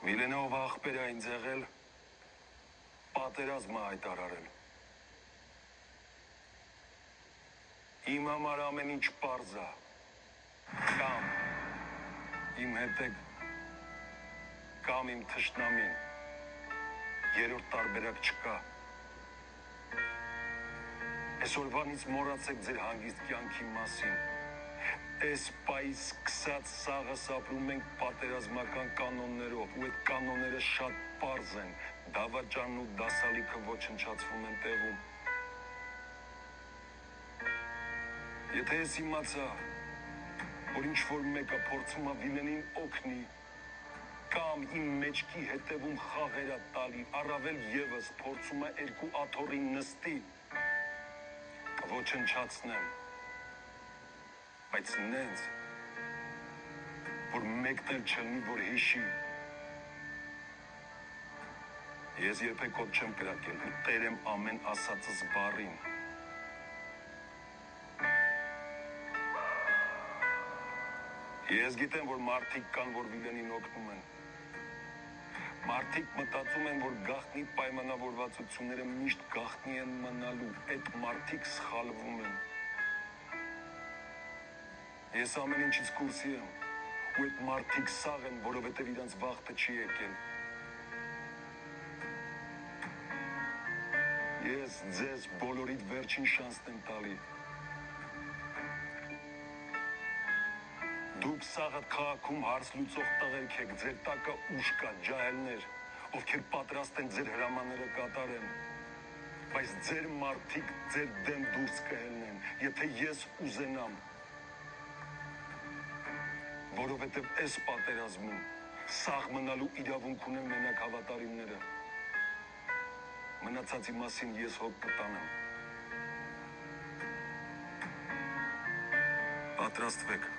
Վիլենով աղբեր այն ձեղել, պատերազմը հայտարարել։ Իմ համար ամեն ինչ պարզ է, կամ իմ հետ եք, կամ իմ թշնամին, երրորդ տարբերակ չկա։ Այսօրվանից մոռացեք ձեր հանգիստ կյանքի մասին։ Այս պայից սկսած սաղը սապրում ենք պատերազմական կանոններով, ու այդ կանոնները շատ պարզ են, դավաճանն ու դասալիքը ոչնչացվում են տեղում։ Եթե ես իմացա, որ ինչ-որ մեկը փորձում է Վիլենին օգնի, կամ իմ մեջքի հետևում խաղերա տալի, առավել ևս փորձում է երկու աթոռին նստի, կոչնչացնեմ, բայց նենց, որ մեկն էլ չլինի, որ հիշի, ես երբեք հոտ չեմ կրակել ու տերեմ ամեն ասածս բառին։ Ես գիտեմ, որ մարդիկ կան, որ Վիլենին օգնում են։ Մարդիկ մտածում են, որ գաղտնի պայմանավորվածությունները միշտ գաղտնի են մնալու, այդ մարդիկ սխալվում են։ Ես ամեն ինչից կուրսի եմ, ու այդ մարդիկ սաղ են, որովհետև իրանց վաղթը չի եկել։ Ես ձեզ բոլորիդ վերջին շանսն եմ տալի։ Դուք սաղդ քաղաքում հարց լուծող տղերք եք, ձեր տակը ուժ կա, ջահելներ, ովքեր պատրաստ են ձեր հրամանները կատարեն, բայց ձեր մարդիկ ձեր դեմ դուրս կհելնեն, եթե ես ուզենամ, որովհետև այս պատերազմում սաղ մնալու իրավունք ունեն մենակ հավատարիմները, մնացածի մասին ես հոգ կտանեմ։ Պատրաստվեք։